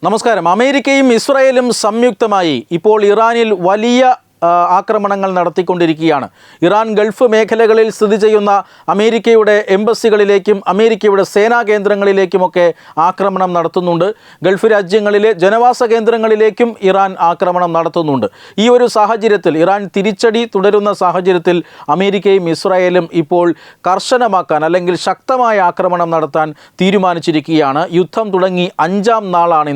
നമസ്കാരം. അമേരിക്കയും ഇസ്രായേലും സംയുക്തമായി ഇപ്പോൾ ഇറാനിൽ വലിയ ആക്രമണങ്ങൾ നടത്തിക്കൊണ്ടിരിക്കുകയാണ്. ഇറാൻ ഗൾഫ് മേഖലകളിൽ സ്ഥിതി ചെയ്യുന്ന അമേരിക്കയുടെ എംബസികളിലേക്കും അമേരിക്കയുടെ സേനാ കേന്ദ്രങ്ങളിലേക്കുമൊക്കെ ആക്രമണം നടത്തുന്നുണ്ട്. ഗൾഫ് രാജ്യങ്ങളിലെ ജനവാസ കേന്ദ്രങ്ങളിലേക്കും ഇറാൻ ആക്രമണം നടത്തുന്നുണ്ട്. ഈ ഒരു സാഹചര്യത്തിൽ, ഇറാൻ തിരിച്ചടി തുടരുന്ന സാഹചര്യത്തിൽ അമേരിക്കയും ഇസ്രായേലും ഇപ്പോൾ കർശനമാക്കാൻ അല്ലെങ്കിൽ ശക്തമായ ആക്രമണം നടത്താൻ തീരുമാനിച്ചിരിക്കുകയാണ്. യുദ്ധം തുടങ്ങി 5-ാം നാളാണ്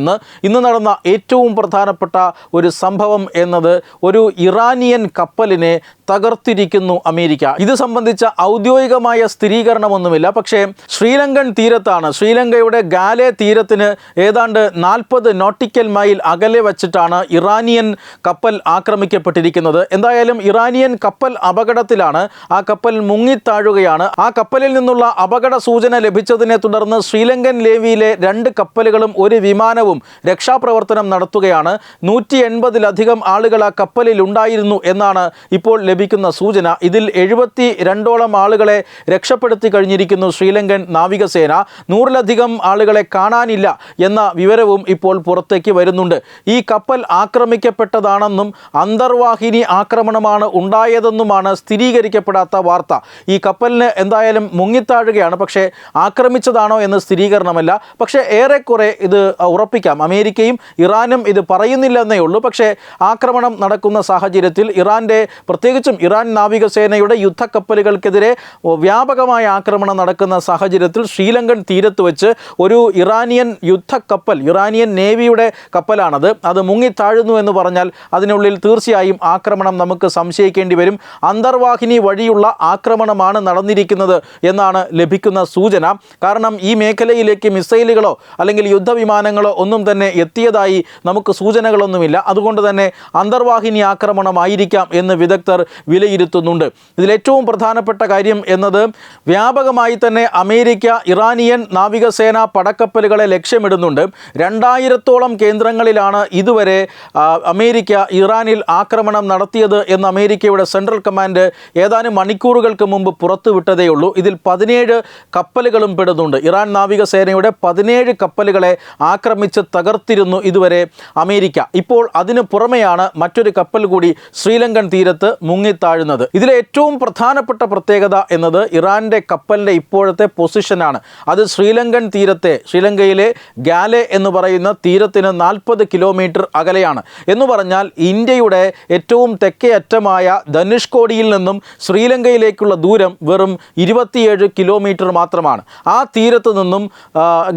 ഇന്ന് നടന്ന ഏറ്റവും പ്രധാനപ്പെട്ട ഒരു സംഭവം എന്നത് ഒരു ഇറാനിയൻ കപ്പലിനെ തകർത്തിരിക്കുന്നു അമേരിക്ക. ഇത് സംബന്ധിച്ച ഔദ്യോഗികമായ സ്ഥിരീകരണമൊന്നുമില്ല. പക്ഷേ ശ്രീലങ്കൻ തീരത്താണ്, ശ്രീലങ്കയുടെ ഗാലെ തീരത്തിന് ഏതാണ്ട് 40 നോട്ടിക്കൽ മൈൽ അകലെ വച്ചിട്ടാണ് ഇറാനിയൻ കപ്പൽ ആക്രമിക്കപ്പെട്ടിരിക്കുന്നത്. എന്തായാലും ഇറാനിയൻ കപ്പൽ അപകടത്തിലാണ്. ആ കപ്പൽ മുങ്ങിത്താഴുകയാണ്. ആ കപ്പലിൽ നിന്നുള്ള അപകട സൂചന ലഭിച്ചതിനെ തുടർന്ന് ശ്രീലങ്കൻ നേവിയിലെ 2 കപ്പലുകളും ഒരു വിമാനവും രക്ഷാപ്രവർത്തനം നടത്തുകയാണ്. 180-ലധികം ആളുകൾ ആ കപ്പലിൽ ഉണ്ടായിരുന്നു എന്നാണ് ഇപ്പോൾ ലഭിക്കുന്ന സൂചന. ഇതിൽ 72ഓളം ആളുകളെ രക്ഷപ്പെടുത്തി കഴിഞ്ഞിരിക്കുന്നു ശ്രീലങ്കൻ നാവികസേന. 100-ലധികം ആളുകളെ കാണാനില്ല എന്ന വിവരവും ഇപ്പോൾ പുറത്തേക്ക് വരുന്നുണ്ട്. ഈ കപ്പൽ ആക്രമിക്കപ്പെട്ടതാണെന്നും അന്തർവാഹിനി ആക്രമണമാണ് ഉണ്ടായതെന്നുമാണ് സ്ഥിരീകരിക്കപ്പെടാത്ത വാർത്ത. ഈ കപ്പലിന് എന്തായാലും മുങ്ങിത്താഴുകയാണ്. പക്ഷേ ആക്രമിച്ചതാണോ എന്ന് സ്ഥിരീകരണമല്ല. പക്ഷേ ഏറെക്കുറെ ഇത് ഉറപ്പിക്കാം. അമേരിക്കയും ഇറാനും ഇത് പറയുന്നില്ലെന്നേ ഉള്ളൂ. പക്ഷേ ആക്രമണം നടക്കുന്ന സാഹചര്യത്തിൽ പ്രത്യേകിച്ചും ഇറാൻ നാവികസേനയുടെ യുദ്ധക്കപ്പലുകൾക്കെതിരെ വ്യാപകമായ ആക്രമണം നടക്കുന്ന സാഹചര്യത്തിൽ ശ്രീലങ്കൻ തീരത്ത് വെച്ച് ഒരു ഇറാനിയൻ യുദ്ധക്കപ്പൽ, ഇറാനിയൻ നേവിയുടെ കപ്പലാണത്, അത് മുങ്ങിത്താഴുന്നു എന്ന് പറഞ്ഞാൽ അതിനുള്ളിൽ തീർച്ചയായും ആക്രമണം നമുക്ക് സംശയിക്കേണ്ടി വരും. അന്തർവാഹിനി വഴിയുള്ള ആക്രമണമാണ് നടന്നിരിക്കുന്നത് എന്നാണ് ലഭിക്കുന്ന സൂചന. കാരണം ഈ മേഖലയിലേക്ക് മിസൈലുകളോ അല്ലെങ്കിൽ യുദ്ധവിമാനങ്ങളോ ഒന്നും തന്നെ എത്തിയതായി നമുക്ക് സൂചനകളൊന്നുമില്ല. അതുകൊണ്ട് തന്നെ അന്തർവാഹിനി ആക്രമണമായിരിക്കാം എന്ന് വിദഗ്ധർ വിലയിരുത്തുന്നുണ്ട്. ഇതിലേറ്റവും പ്രധാനപ്പെട്ട കാര്യം എന്നത് വ്യാപകമായി തന്നെ അമേരിക്ക ഇറാനിയൻ നാവികസേന പടക്കപ്പലുകളെ ലക്ഷ്യമിടുന്നുണ്ട്. 2000-ഓളം കേന്ദ്രങ്ങളിലാണ് ഇതുവരെ അമേരിക്ക ഇറാനിൽ ആക്രമണം നടത്തിയത് എന്ന് അമേരിക്കയുടെ സെൻട്രൽ കമാൻഡ് ഏതാനും മണിക്കൂറുകൾക്ക് മുമ്പ് പുറത്തുവിട്ടതേയുള്ളൂ. ഇതിൽ 17 കപ്പലുകളും പെടുന്നുണ്ട്. ഇറാൻ നാവികസേനയുടെ 17 കപ്പലുകളെ ആക്രമിച്ച് തകർത്തിരുന്നു ഇതുവരെ അമേരിക്ക. ഇപ്പോൾ അതിന് പുറമെയാണ് മറ്റൊരു കപ്പൽ കൂടി ശ്രീലങ്കൻ തീരത്ത് മുങ്ങിത്താഴുന്നത്. ഇതിലെ ഏറ്റവും പ്രധാനപ്പെട്ട പ്രത്യേകത എന്നത് ഇറാന്റെ കപ്പലിൻ്റെ ഇപ്പോഴത്തെ പൊസിഷനാണ്. അത് ശ്രീലങ്കൻ തീരത്തെ, ശ്രീലങ്കയിലെ ഗാലെ എന്ന് പറയുന്ന തീരത്തിന് 40 കിലോമീറ്റർ അകലെയാണ്. എന്ന് പറഞ്ഞാൽ ഇന്ത്യയുടെ ഏറ്റവും തെക്കേ അറ്റമായ ധനുഷ്കോടിയിൽ നിന്നും ശ്രീലങ്കയിലേക്കുള്ള ദൂരം വെറും 27 കിലോമീറ്റർ മാത്രമാണ്. ആ തീരത്ത് നിന്നും,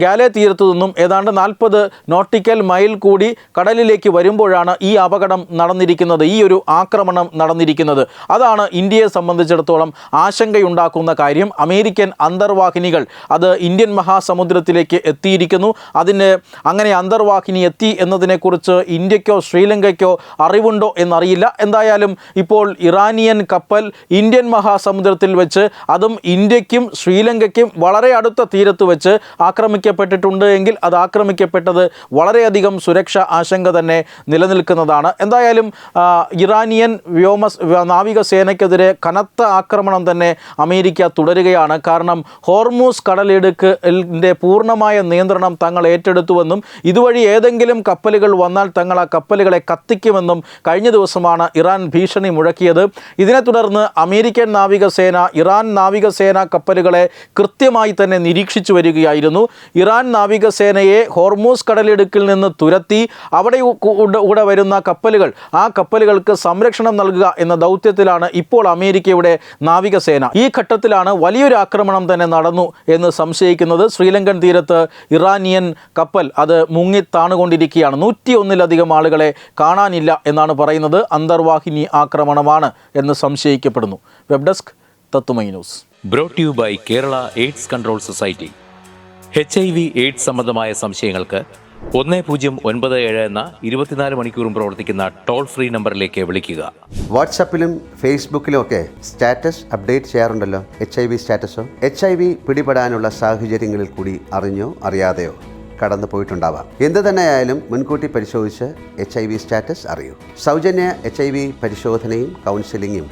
ഗാലെ തീരത്തു നിന്നും ഏതാണ്ട് 40 നോട്ടിക്കൽ മൈൽ കൂടി കടലിലേക്ക് വരുമ്പോഴാണ് ഈ അപകടം നടന്നിരിക്കുന്നത്, ഈ ഒരു ആക്രമണം നടന്നിരിക്കുന്നത്. അതാണ് ഇന്ത്യയെ സംബന്ധിച്ചിടത്തോളം ആശങ്കയുണ്ടാക്കുന്ന കാര്യം. അമേരിക്കൻ അന്തർവാഹിനികൾ അത് ഇന്ത്യൻ മഹാസമുദ്രത്തിലേക്ക് എത്തിയിരിക്കുന്നു. അങ്ങനെ അന്തർവാഹിനി എത്തി എന്നതിനെക്കുറിച്ച് ഇന്ത്യക്കോ ശ്രീലങ്കയ്ക്കോ അറിവുണ്ടോ എന്നറിയില്ല. എന്തായാലും ഇപ്പോൾ ഇറാനിയൻ കപ്പൽ ഇന്ത്യൻ മഹാസമുദ്രത്തിൽ വെച്ച്, അതും ഇന്ത്യക്കും ശ്രീലങ്കയ്ക്കും വളരെ അടുത്ത തീരത്ത് വെച്ച് ആക്രമിക്കപ്പെട്ടിട്ടുണ്ട് എങ്കിൽ അത് ആക്രമിക്കപ്പെട്ടത് വളരെയധികം സുരക്ഷാ ആശങ്ക തന്നെ നിലനിൽക്കുന്നതാണ്. എന്തായാലും ഇറാനിയൻ നാവികസേനയ്ക്കെതിരെ കനത്ത ആക്രമണം തന്നെ അമേരിക്ക തുടരുകയാണ്. കാരണം ഹോർമൂസ് കടലിടുക്കിൻ്റെ പൂർണ്ണമായ നിയന്ത്രണം തങ്ങൾ ഏറ്റെടുത്തുവെന്നും ഇതുവഴി ഏതെങ്കിലും കപ്പലുകൾ വന്നാൽ തങ്ങൾ ആ കപ്പലുകളെ കത്തിക്കുമെന്നും കഴിഞ്ഞ ദിവസമാണ് ഇറാൻ ഭീഷണി മുഴക്കിയത്. ഇതിനെ തുടർന്ന് അമേരിക്കൻ നാവികസേന ഇറാൻ നാവികസേന കപ്പലുകളെ കൃത്യമായി തന്നെ നിരീക്ഷിച്ചു വരികയായിരുന്നു. ഇറാൻ നാവികസേനയെ ഹോർമൂസ് കടലിടുക്കിൽ നിന്ന് തുരത്തി അവിടെ കൂടെ വരുന്ന കപ്പലുകൾ, ആ കപ്പലുകൾക്ക് സംരക്ഷണം നൽകുക എന്ന ദൗത്യത്തിലാണ് ഇപ്പോൾ അമേരിക്കയുടെ നാവികസേന. ഈ ഘട്ടത്തിലാണ് വലിയൊരു ആക്രമണം തന്നെ നടന്നു എന്ന് സംശയിക്കുന്നത്. ശ്രീലങ്കൻ തീരത്ത് ഇറാനിയൻ കപ്പൽ അത് മുങ്ങിത്താണുകൊണ്ടിരിക്കുകയാണ്. 101-ലധികം ആളുകളെ കാണാനില്ല എന്നാണ് പറയുന്നത്. അന്തർവാഹിനി ആക്രമണമാണ് എന്ന് സംശയിക്കപ്പെടുന്നു. വെബ് ഡെസ്ക് തത്തുമൈ news. Brought you by Kerala AIDS control society. HIV AIDS സംബന്ധമായ സംശയങ്ങൾക്ക് 1097 എന്ന 24 മണിക്കൂറും പ്രവർത്തിക്കുന്ന ടോൾ ഫ്രീ നമ്പറിലേക്ക് വിളിക്കുക. വാട്സാപ്പിലും ഫേസ്ബുക്കിലും ഒക്കെ സ്റ്റാറ്റസ് അപ്ഡേറ്റ് ചെയ്യാറുണ്ടല്ലോ. HIV സ്റ്റാറ്റസോ HIV പിടിപെടാനുള്ള സാഹചര്യങ്ങളിൽ കൂടി അറിഞ്ഞോ അറിയാതെയോ കടന്നു പോയിട്ടുണ്ടാവാം. എന്ത് തന്നെയായാലും മുൻകൂട്ടി പരിശോധിച്ച് HIV സ്റ്റാറ്റസ് അറിയൂ. സൗജന്യ HIV പരിശോധനയും കൗൺസിലിങ്ങും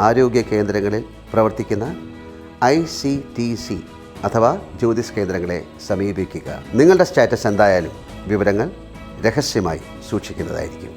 ആരോഗ്യ കേന്ദ്രങ്ങളിൽ പ്രവർത്തിക്കുന്ന ICTC അഥവാ ജ്യോതിസ് കേന്ദ്രങ്ങളെ സമീപിക്കുക. നിങ്ങളുടെ സ്റ്റാറ്റസ് എന്തായാലും വിവരങ്ങൾ രഹസ്യമായി സൂക്ഷിക്കുന്നതായിരിക്കും.